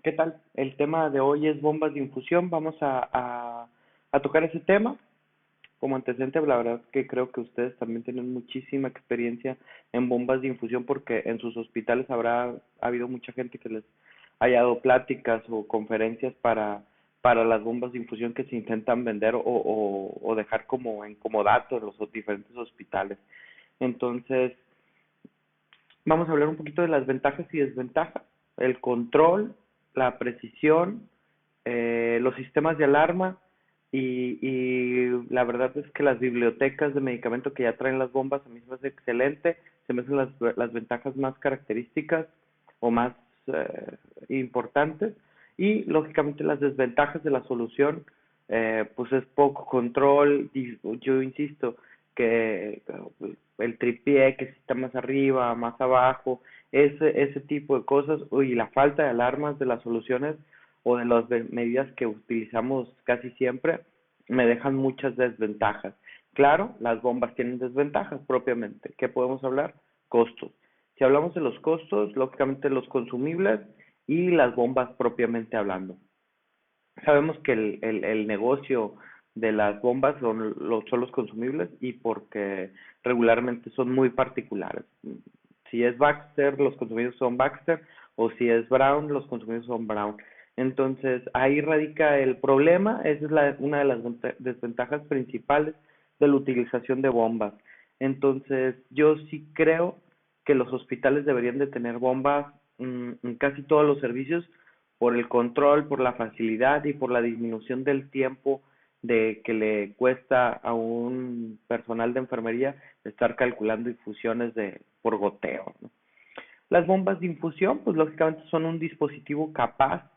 ¿Qué tal? El tema de hoy es bombas de infusión. Vamos a tocar ese tema. Como antecedente, la verdad es que creo que ustedes también tienen muchísima experiencia en bombas de infusión porque en sus hospitales habrá habido mucha gente que les haya dado pláticas o conferencias para las bombas de infusión que se intentan vender o dejar como en comodato en los diferentes hospitales. Entonces, vamos a hablar un poquito de las ventajas y desventajas, el control, la precisión, los sistemas de alarma y la verdad es que las bibliotecas de medicamento que ya traen las bombas a mí se me hace excelente, se me hacen las ventajas más características o más importantes y lógicamente las desventajas de la solución pues es poco control y yo insisto que el tripié que si está más arriba, más abajo, ese tipo de cosas y la falta de alarmas de las soluciones o de las medidas que utilizamos casi siempre me dejan muchas desventajas. Claro, las bombas tienen desventajas propiamente. ¿Qué podemos hablar? Costos. Si hablamos de los costos, lógicamente los consumibles y las bombas propiamente hablando. Sabemos que el negocio de las bombas son los consumibles y porque regularmente son muy particulares. Si es Baxter, los consumibles son Baxter, o si es Brown, los consumibles son Brown. Entonces, ahí radica el problema, esa es una de las desventajas principales de la utilización de bombas. Entonces, yo sí creo que los hospitales deberían de tener bombas en casi todos los servicios por el control, por la facilidad y por la disminución del tiempo de que le cuesta a un personal de enfermería estar calculando infusiones por goteo, ¿no? Las bombas de infusión, pues lógicamente son un dispositivo capaz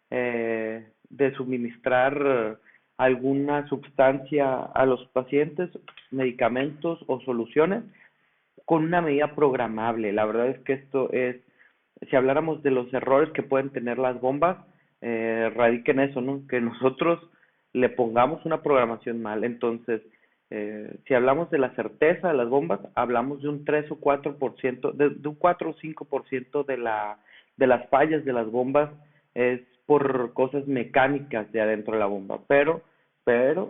de suministrar alguna sustancia a los pacientes, medicamentos o soluciones con una medida programable. La verdad es que esto es, si habláramos de los errores que pueden tener las bombas, radica en eso, ¿no? Que nosotros le pongamos una programación mal. Entonces, si hablamos de la certeza de las bombas, hablamos de un 3 o 4%, de un 4 o 5% de las fallas de las bombas es por cosas mecánicas de adentro de la bomba, pero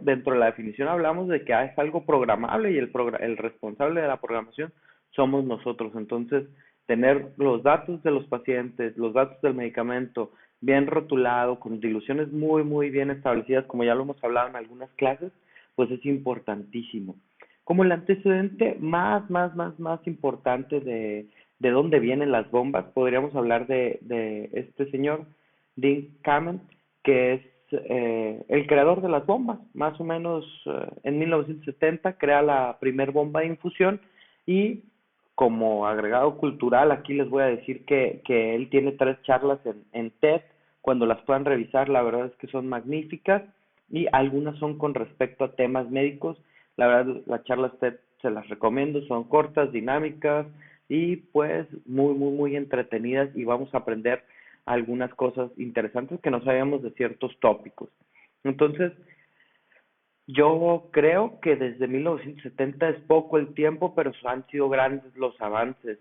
dentro de la definición hablamos de que es algo programable y el responsable de la programación somos nosotros. Entonces, tener los datos de los pacientes, los datos del medicamento bien rotulado, con diluciones muy, muy bien establecidas, como ya lo hemos hablado en algunas clases, pues es importantísimo. Como el antecedente más importante de dónde vienen las bombas, podríamos hablar de este señor, Dean Kamen, que es el creador de las bombas. Más o menos en 1970 crea la primer bomba de infusión y como agregado cultural, aquí les voy a decir que él tiene 3 charlas en TED, cuando las puedan revisar, la verdad es que son magníficas y algunas son con respecto a temas médicos. La verdad, las charlas TED se las recomiendo, son cortas, dinámicas y pues muy entretenidas y vamos a aprender algunas cosas interesantes que no sabíamos de ciertos tópicos. Entonces, yo creo que desde 1970 es poco el tiempo, pero han sido grandes los avances.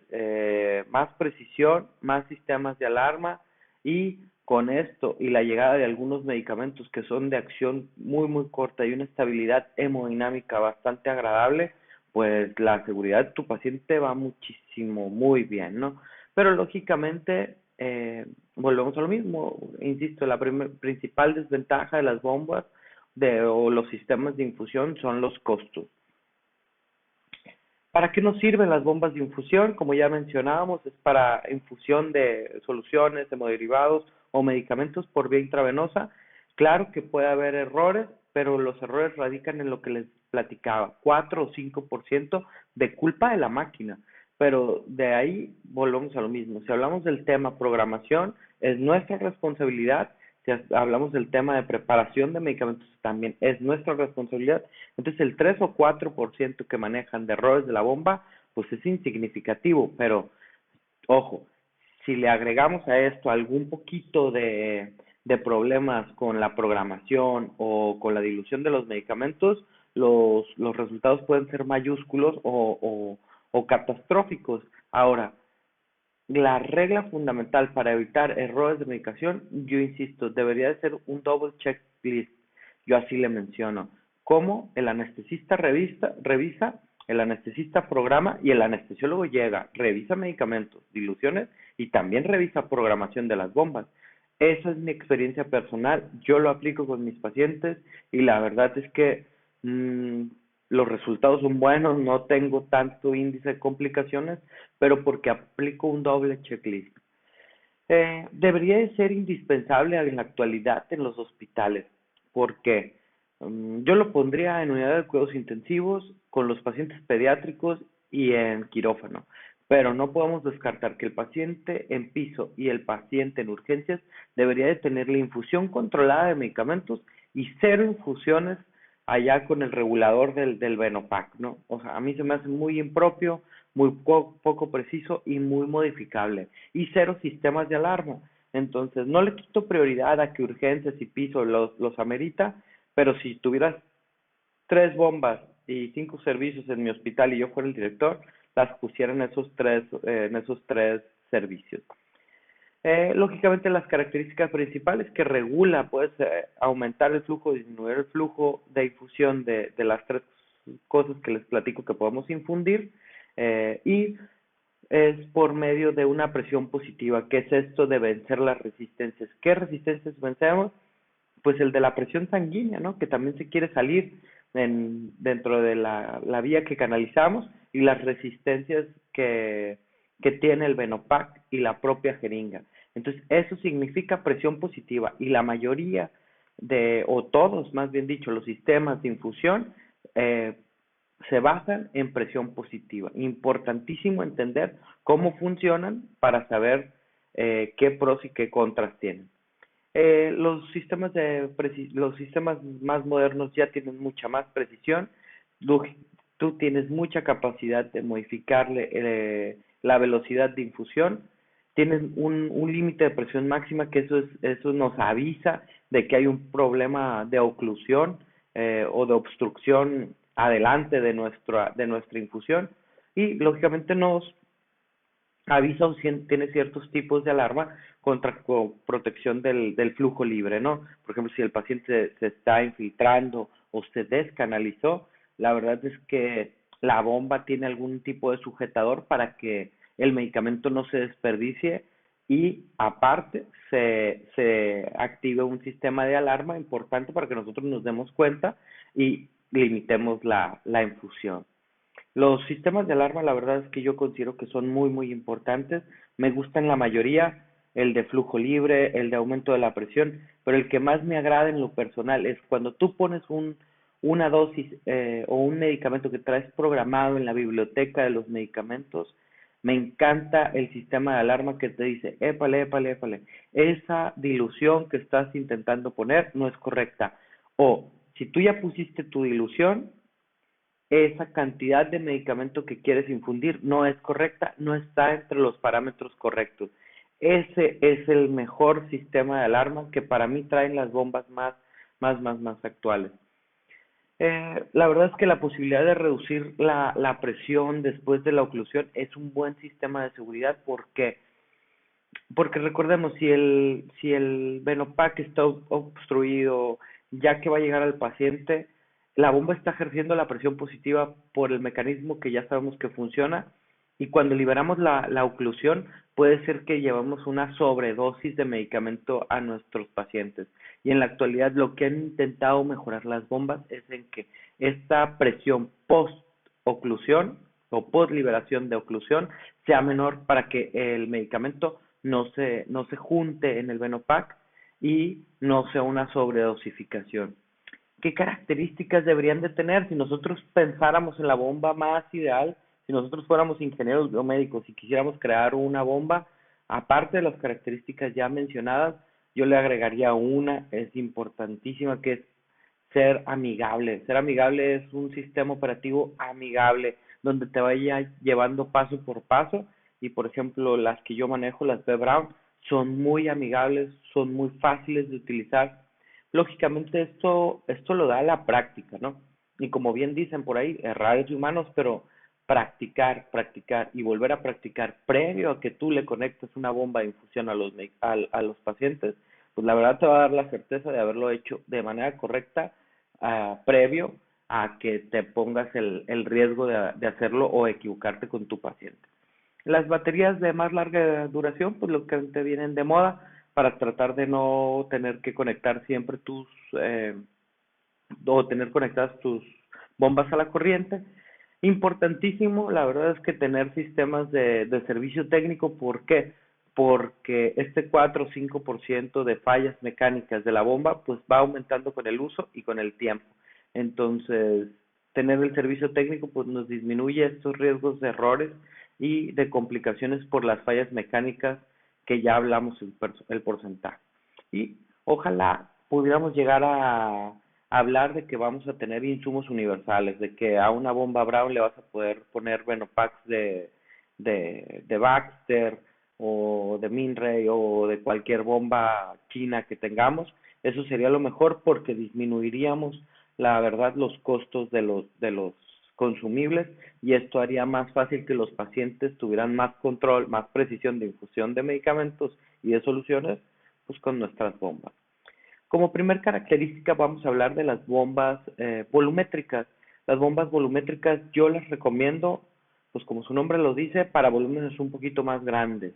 Más precisión, más sistemas de alarma y con esto y la llegada de algunos medicamentos que son de acción muy corta y una estabilidad hemodinámica bastante agradable, pues la seguridad de tu paciente va muchísimo, muy bien, ¿no? Pero lógicamente, volvemos a lo mismo, insisto, la principal desventaja de las bombas o los sistemas de infusión son los costos. ¿Para qué nos sirven las bombas de infusión? Como ya mencionábamos, es para infusión de soluciones, hemoderivados o medicamentos por vía intravenosa. Claro que puede haber errores, pero los errores radican en lo que les platicaba, 4 o 5% de culpa de la máquina. Pero de ahí volvemos a lo mismo. Si hablamos del tema programación, es nuestra responsabilidad. Si hablamos del tema de preparación de medicamentos, también es nuestra responsabilidad. Entonces, el 3 o 4% que manejan de errores de la bomba, pues es insignificativo, pero ojo, si le agregamos a esto algún poquito de problemas con la programación o con la dilución de los medicamentos, los resultados pueden ser mayúsculos o catastróficos. Ahora, La regla fundamental para evitar errores de medicación, yo insisto, debería de ser un double checklist. Yo así le menciono. Cómo el anestesista revisa, el anestesista programa y el anestesiólogo llega, revisa medicamentos, diluciones y también revisa programación de las bombas. Esa es mi experiencia personal, yo lo aplico con mis pacientes y la verdad es que mm, los resultados son buenos, no tengo tanto índice de complicaciones, pero porque aplico un doble checklist. Debería de ser indispensable en la actualidad en los hospitales, porque yo lo pondría en unidad de cuidados intensivos con los pacientes pediátricos y en quirófano, pero no podemos descartar que el paciente en piso y el paciente en urgencias debería de tener la infusión controlada de medicamentos y cero infusiones allá con el regulador del Venopac, ¿no? O sea, a mí se me hace muy impropio, muy poco preciso y muy modificable y cero sistemas de alarma. Entonces, no le quito prioridad a que urgencias y piso los amerita, pero si tuvieras 3 bombas y 5 servicios en mi hospital y yo fuera el director, las pusiera en esos tres servicios. Lógicamente, las características principales que regula, pues, aumentar el flujo, disminuir el flujo de infusión de las 3 cosas que les platico que podemos infundir, y es por medio de una presión positiva. ¿Qué es esto de vencer las resistencias? ¿Qué resistencias vencemos? Pues el de la presión sanguínea, ¿no? Que también se quiere salir dentro de la vía que canalizamos y las resistencias que tiene el Venopac y la propia jeringa. Entonces, eso significa presión positiva y la mayoría o todos, más bien dicho, los sistemas de infusión eh, se basan en presión positiva. Importantísimo entender cómo funcionan para saber qué pros y qué contras tienen. Los sistemas más modernos ya tienen mucha más precisión. Tú, tú tienes mucha capacidad de modificarle la velocidad de infusión. Tienes un límite de presión máxima que eso nos avisa de que hay un problema de oclusión o de obstrucción adelante de nuestra infusión y lógicamente nos avisa o tiene ciertos tipos de alarma contra protección del flujo libre, ¿no? Por ejemplo, si el paciente se está infiltrando o se descanalizó, la verdad es que la bomba tiene algún tipo de sujetador para que el medicamento no se desperdicie y aparte se active un sistema de alarma importante para que nosotros nos demos cuenta y limitemos la infusión. Los sistemas de alarma, la verdad es que yo considero que son muy, muy importantes. Me gustan la mayoría, el de flujo libre, el de aumento de la presión, pero el que más me agrada en lo personal es cuando tú pones una dosis o un medicamento que traes programado en la biblioteca de los medicamentos. Me encanta el sistema de alarma que te dice, épale, épale, épale, esa dilución que estás intentando poner no es correcta. O si tú ya pusiste tu dilución, esa cantidad de medicamento que quieres infundir no es correcta, no está entre los parámetros correctos. Ese es el mejor sistema de alarma que para mí traen las bombas más actuales. La verdad es que la posibilidad de reducir la presión después de la oclusión es un buen sistema de seguridad porque recordemos, si el Venopac está obstruido, ya que va a llegar al paciente, la bomba está ejerciendo la presión positiva por el mecanismo que ya sabemos que funciona, y cuando liberamos la oclusión, puede ser que llevamos una sobredosis de medicamento a nuestros pacientes. Y en la actualidad lo que han intentado mejorar las bombas es en que esta presión post-oclusión o post-liberación de oclusión sea menor para que el medicamento no se junte en el Venopac y no sea una sobredosificación. ¿Qué características deberían de tener si nosotros pensáramos en la bomba más ideal, si nosotros fuéramos ingenieros biomédicos y quisiéramos crear una bomba? Aparte de las características ya mencionadas, yo le agregaría una, es importantísima, que es ser amigable. Ser amigable es un sistema operativo amigable, donde te vaya llevando paso por paso. Y por ejemplo, las que yo manejo, las B Brown, son muy amigables, son muy fáciles de utilizar. Lógicamente esto lo da la práctica, ¿no? Y como bien dicen por ahí, errar es de humanos, pero practicar y volver a practicar previo a que tú le conectes una bomba de infusión a los pacientes, pues la verdad te va a dar la certeza de haberlo hecho de manera correcta previo a que te pongas el riesgo de hacerlo o equivocarte con tu paciente. Las baterías de más larga duración, pues lo que te vienen de moda para tratar de no tener que conectar siempre o tener conectadas tus bombas a la corriente. Importantísimo, la verdad es que tener sistemas de servicio técnico. ¿Por qué? Porque este 4 o 5% de fallas mecánicas de la bomba pues va aumentando con el uso y con el tiempo. Entonces, tener el servicio técnico pues nos disminuye estos riesgos de errores y de complicaciones por las fallas mecánicas que ya hablamos el porcentaje. Y ojalá pudiéramos llegar a hablar de que vamos a tener insumos universales, de que a una bomba Brown le vas a poder poner, bueno, packs de Baxter o de Minray o de cualquier bomba china que tengamos. Eso sería lo mejor porque disminuiríamos, la verdad, los costos de los consumibles y esto haría más fácil que los pacientes tuvieran más control, más precisión de infusión de medicamentos y de soluciones, pues con nuestras bombas. Como primer característica vamos a hablar de las bombas volumétricas. Las bombas volumétricas yo las recomiendo, pues como su nombre lo dice, para volúmenes un poquito más grandes.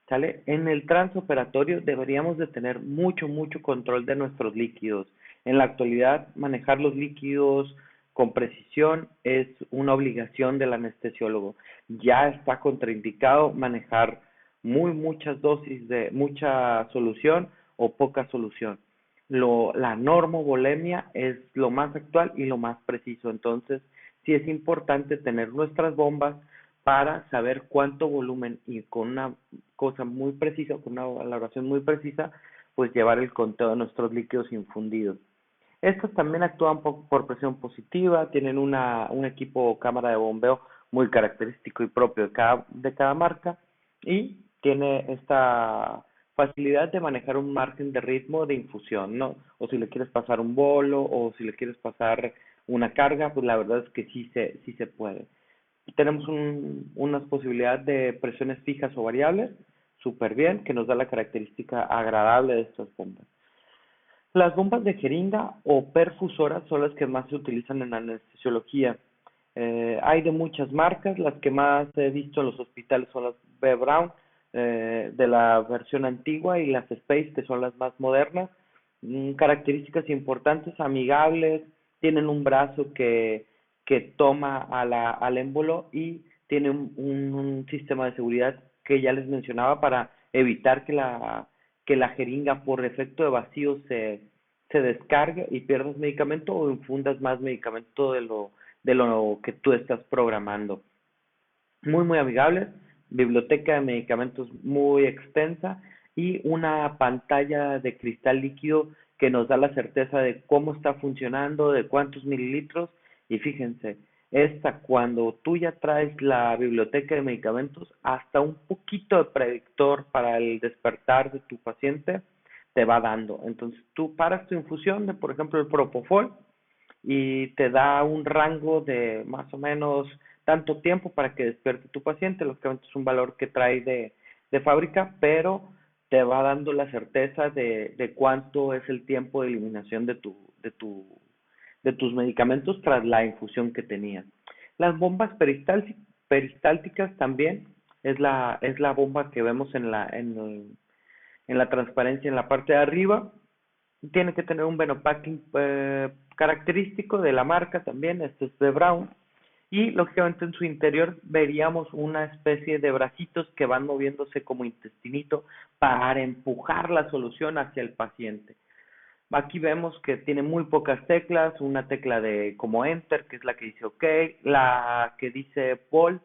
¿Sale? En el transoperatorio deberíamos de tener mucho control de nuestros líquidos. En la actualidad, manejar los líquidos con precisión es una obligación del anestesiólogo. Ya está contraindicado manejar muchas dosis de mucha solución o poca solución. La normovolemia es lo más actual y lo más preciso. Entonces, sí es importante tener nuestras bombas para saber cuánto volumen y con una cosa muy precisa, con una valoración muy precisa, pues llevar el conteo de nuestros líquidos infundidos. Estos también actúan por presión positiva, tienen un equipo o cámara de bombeo muy característico y propio de cada marca y tiene esta facilidad de manejar un margen de ritmo de infusión, ¿no? O si le quieres pasar un bolo o si le quieres pasar una carga, pues la verdad es que sí se puede. Tenemos unas posibilidades de presiones fijas o variables, súper bien, que nos da la característica agradable de estas bombas. Las bombas de jeringa o perfusoras son las que más se utilizan en anestesiología. Hay de muchas marcas, las que más he visto en los hospitales son las B. Brown, de la versión antigua, y las Space, que son las más modernas. Características importantes, amigables, tienen un brazo que toma al émbolo y tiene un sistema de seguridad que ya les mencionaba para evitar que la jeringa por efecto de vacío se descargue y pierdas medicamento o infundas más medicamento de lo que tú estás programando. Muy amigables, biblioteca de medicamentos muy extensa y una pantalla de cristal líquido que nos da la certeza de cómo está funcionando, de cuántos mililitros. Y fíjense, esta cuando tú ya traes la biblioteca de medicamentos, hasta un poquito de predictor para el despertar de tu paciente te va dando. Entonces tú paras tu infusión de, por ejemplo, el Propofol y te da un rango de más o menos tanto tiempo para que despierte tu paciente. Lógicamente es un valor que trae de fábrica, pero te va dando la certeza de cuánto es el tiempo de eliminación de tus medicamentos tras la infusión que tenías. Las bombas peristálticas también es la bomba que vemos en la transparencia en la parte de arriba. Tiene que tener un Benopacking característico de la marca también, este es de Brown, y lógicamente en su interior veríamos una especie de bracitos que van moviéndose como intestinito para empujar la solución hacia el paciente. Aquí vemos que tiene muy pocas teclas, una tecla de como Enter, que es la que dice OK, la que dice Pol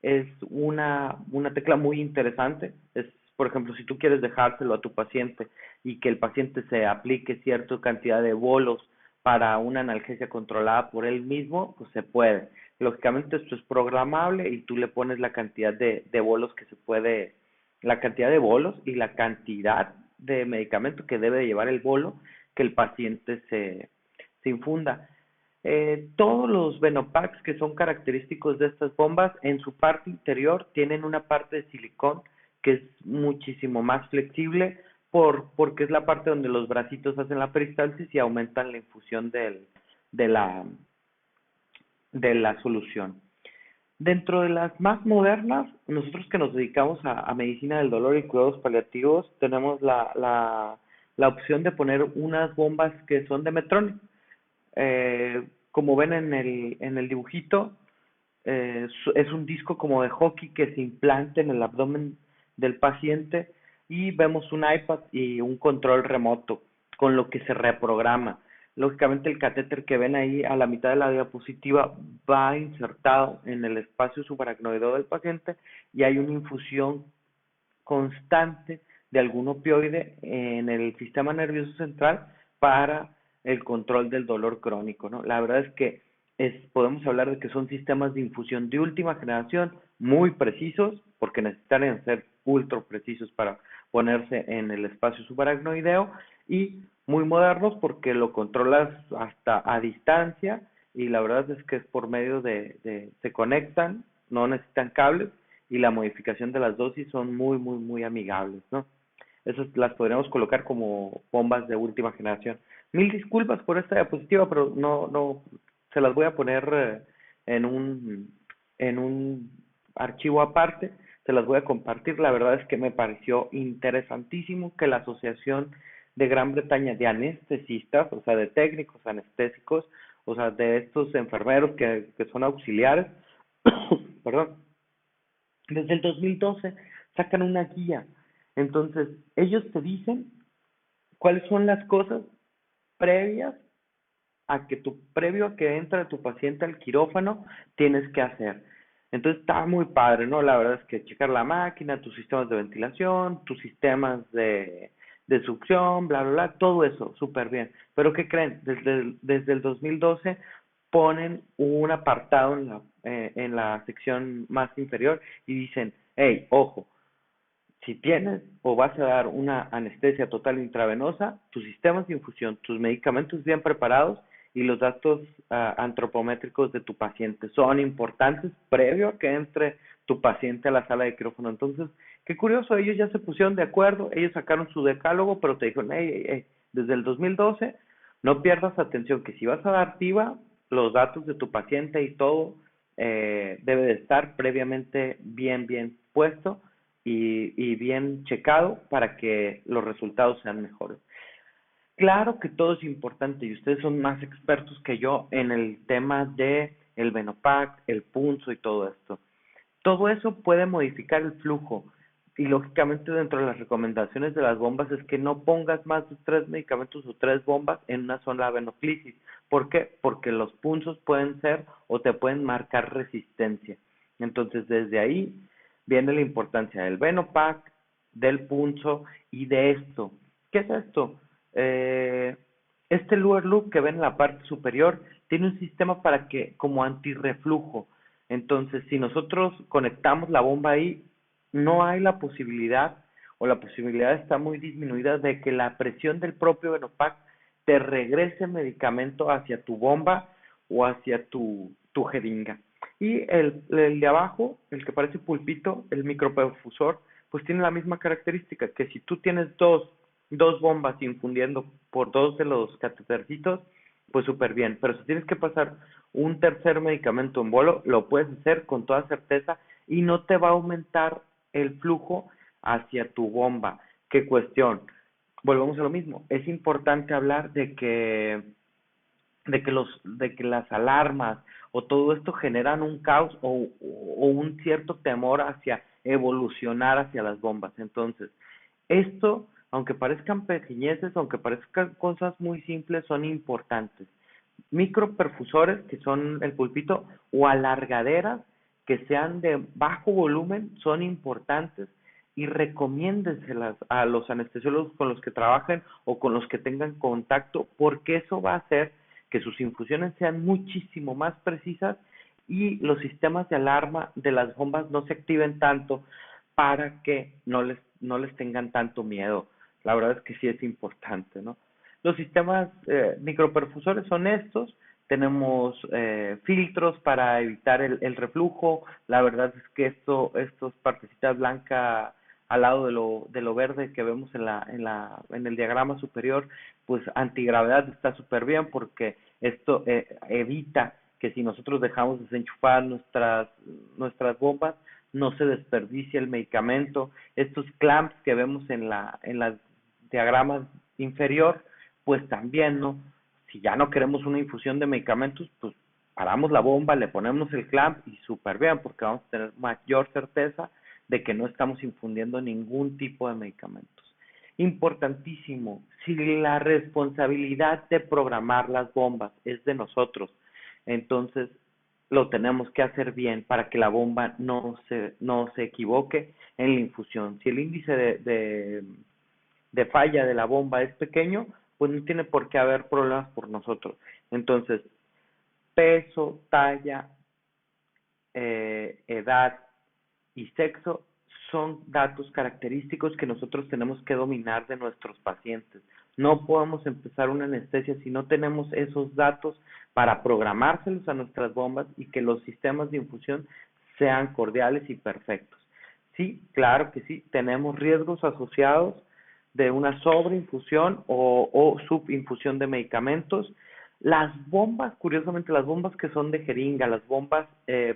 es una tecla muy interesante. Es, por ejemplo, si tú quieres dejárselo a tu paciente y que el paciente se aplique cierta cantidad de bolos para una analgesia controlada por él mismo, pues se puede. Lógicamente esto es programable y tú le pones la cantidad de bolos que se puede, la cantidad de bolos y la cantidad de medicamento que debe llevar el bolo que el paciente se infunda. Todos los Venopax que son característicos de estas bombas, en su parte interior tienen una parte de silicón que es muchísimo más flexible porque es la parte donde los bracitos hacen la peristalsis y aumentan la infusión de la, de la solución. Dentro de las más modernas, nosotros que nos dedicamos a medicina del dolor y cuidados paliativos, tenemos la opción de poner unas bombas que son de Medtronic. Como ven en el dibujito, es un disco como de hockey que se implanta en el abdomen del paciente y vemos un iPad y un control remoto con lo que se reprograma. Lógicamente el catéter que ven ahí a la mitad de la diapositiva va insertado en el espacio subaracnoideo del paciente y hay una infusión constante de algún opioide en el sistema nervioso central para el control del dolor crónico, ¿no? La verdad es que podemos hablar de que son sistemas de infusión de última generación, muy precisos, porque necesitan ser ultra precisos para ponerse en el espacio subaracnoideo, y muy modernos porque lo controlas hasta a distancia, y la verdad es que es por medio se conectan, no necesitan cables, y la modificación de las dosis son muy, muy, muy amigables, ¿no? Esas las podríamos colocar como bombas de última generación. Mil disculpas por esta diapositiva, pero no, se las voy a poner en en un archivo aparte, se las voy a compartir. La verdad es que me pareció interesantísimo que la Asociación de Gran Bretaña de Anestesistas, o sea, de técnicos anestésicos, o sea, de estos enfermeros que son auxiliares, perdón, desde el 2012 sacan una guía. Entonces, ellos te dicen cuáles son las cosas previas previo a que entre tu paciente al quirófano, tienes que hacer. Entonces está muy padre, ¿no? La verdad es que checar la máquina, tus sistemas de ventilación, tus sistemas de succión, bla, bla, bla, todo eso, súper bien. Pero ¿qué creen? Desde el 2012 ponen un apartado en la sección más inferior y dicen, hey, ojo, si tienes o vas a dar una anestesia total intravenosa, tus sistemas de infusión, tus medicamentos bien preparados y los datos antropométricos de tu paciente son importantes previo a que entre tu paciente a la sala de quirófano. Entonces, qué curioso, ellos ya se pusieron de acuerdo, ellos sacaron su decálogo, pero te dijeron, hey, hey, hey, desde el 2012 no pierdas atención, que si vas a dar TIVA, los datos de tu paciente y todo debe de estar previamente bien puesto y bien checado para que los resultados sean mejores. Claro que todo es importante y ustedes son más expertos que yo en el tema de el Venopac, el punzo y todo esto. Todo eso puede modificar el flujo y lógicamente dentro de las recomendaciones de las bombas es que no pongas más de 3 medicamentos o 3 bombas en una sola venoclisis. ¿Por qué? Porque los punzos pueden ser o te pueden marcar resistencia. Entonces desde ahí viene la importancia del Venopac, del punzo y de esto. ¿Qué es esto? Eh, este Luer Loop que ven en la parte superior tiene un sistema para que como antirreflujo. Entonces, si nosotros conectamos la bomba ahí, no hay la posibilidad o la posibilidad está muy disminuida de que la presión del propio Venopac te regrese medicamento hacia tu bomba o hacia tu jeringa. Y el de abajo, el que parece pulpito, el microperfusor, pues tiene la misma característica, que si tú tienes dos bombas infundiendo por dos de los catetercitos, pues súper bien. Pero si tienes que pasar un tercer medicamento en bolo, lo puedes hacer con toda certeza y no te va a aumentar el flujo hacia tu bomba. ¿Qué cuestión? Volvemos a lo mismo. Es importante hablar de que las alarmas o todo esto generan un caos o un cierto temor hacia evolucionar hacia las bombas. Entonces, esto, aunque parezcan pequeñeces, aunque parezcan cosas muy simples, son importantes. Microperfusores, que son el pulpito, o alargaderas, que sean de bajo volumen, son importantes y recomiéndenselas a los anestesiólogos con los que trabajen o con los que tengan contacto, porque eso va a hacer que sus infusiones sean muchísimo más precisas y los sistemas de alarma de las bombas no se activen tanto para que no les tengan tanto miedo. La verdad es que sí es importante, ¿no? Los sistemas microperfusores son estos, tenemos filtros para evitar el reflujo. La verdad es que estos partecitas blancas al lado de lo verde que vemos en el diagrama superior, pues antigravedad está súper bien porque esto evita que si nosotros dejamos desenchufar nuestras bombas, no se desperdicie el medicamento. Estos clamps que vemos en la diagrama inferior, pues también, ¿no? Si ya no queremos una infusión de medicamentos, pues paramos la bomba, le ponemos el clamp y súper bien, porque vamos a tener mayor certeza de que no estamos infundiendo ningún tipo de medicamentos. Importantísimo, si la responsabilidad de programar las bombas es de nosotros, entonces lo tenemos que hacer bien para que la bomba no se equivoque en la infusión. Si el índice de falla de la bomba es pequeño, pues no tiene por qué haber problemas por nosotros. Entonces, peso, talla, edad y sexo son datos característicos que nosotros tenemos que dominar de nuestros pacientes. No podemos empezar una anestesia si no tenemos esos datos para programárselos a nuestras bombas y que los sistemas de infusión sean cordiales y perfectos. Sí, claro que sí, tenemos riesgos asociados de una sobreinfusión o subinfusión de medicamentos. Las bombas, curiosamente, las bombas que son de jeringa, las bombas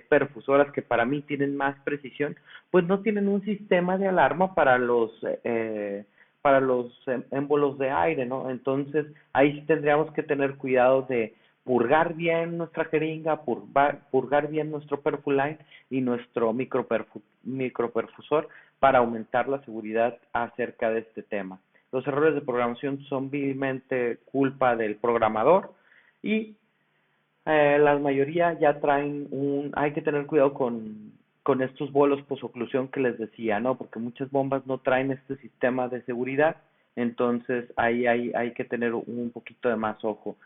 perfusoras que para mí tienen más precisión, pues no tienen un sistema de alarma para los émbolos de aire, ¿no? Entonces, ahí sí tendríamos que tener cuidado de purgar bien nuestra jeringa, purgar bien nuestro perfuline y nuestro microperfusor para aumentar la seguridad acerca de este tema. Los errores de programación son vilmente culpa del programador y la mayoría ya traen hay que tener cuidado con estos bolos posoclusión que les decía, ¿no? Porque muchas bombas no traen este sistema de seguridad, entonces ahí hay que tener un poquito de más ojo.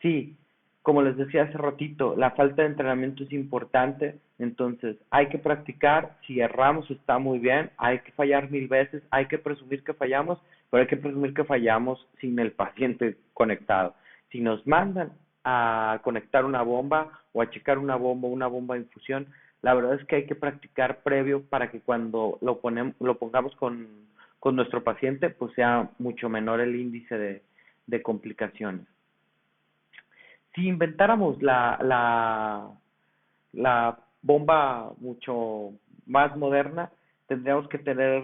Sí, como les decía hace ratito, la falta de entrenamiento es importante, entonces hay que practicar, si erramos está muy bien, hay que fallar 1000 veces, hay que presumir que fallamos, pero hay que presumir que fallamos sin el paciente conectado. Si nos mandan a conectar una bomba o a checar una bomba de infusión, la verdad es que hay que practicar previo para que cuando lo pongamos con nuestro paciente, pues sea mucho menor el índice de complicaciones. Si inventáramos la bomba mucho más moderna, tendríamos que tener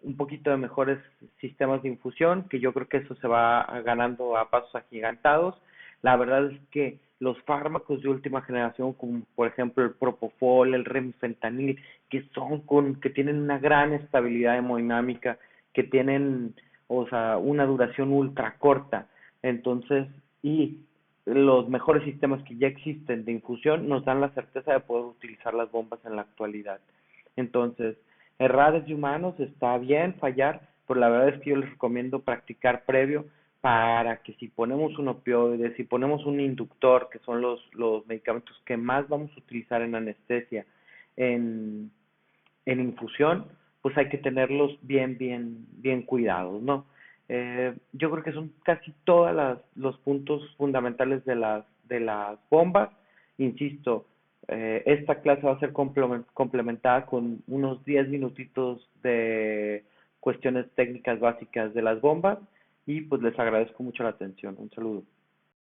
un poquito de mejores sistemas de infusión, que yo creo que eso se va ganando a pasos agigantados. La verdad es que los fármacos de última generación, como por ejemplo el propofol, el remifentanil, que tienen una gran estabilidad hemodinámica, que tienen, o sea, una duración ultra corta, entonces, y los mejores sistemas que ya existen de infusión nos dan la certeza de poder utilizar las bombas en la actualidad. Entonces, errar de humanos, está bien fallar, pero la verdad es que yo les recomiendo practicar previo para que si ponemos un opioide, si ponemos un inductor, que son los medicamentos que más vamos a utilizar en anestesia, en, en infusión, pues hay que tenerlos bien cuidados, ¿no? Yo creo que son casi todos los puntos fundamentales de las bombas. Insisto, esta clase va a ser complementada con unos 10 minutitos de cuestiones técnicas básicas de las bombas y pues les agradezco mucho la atención. Un saludo.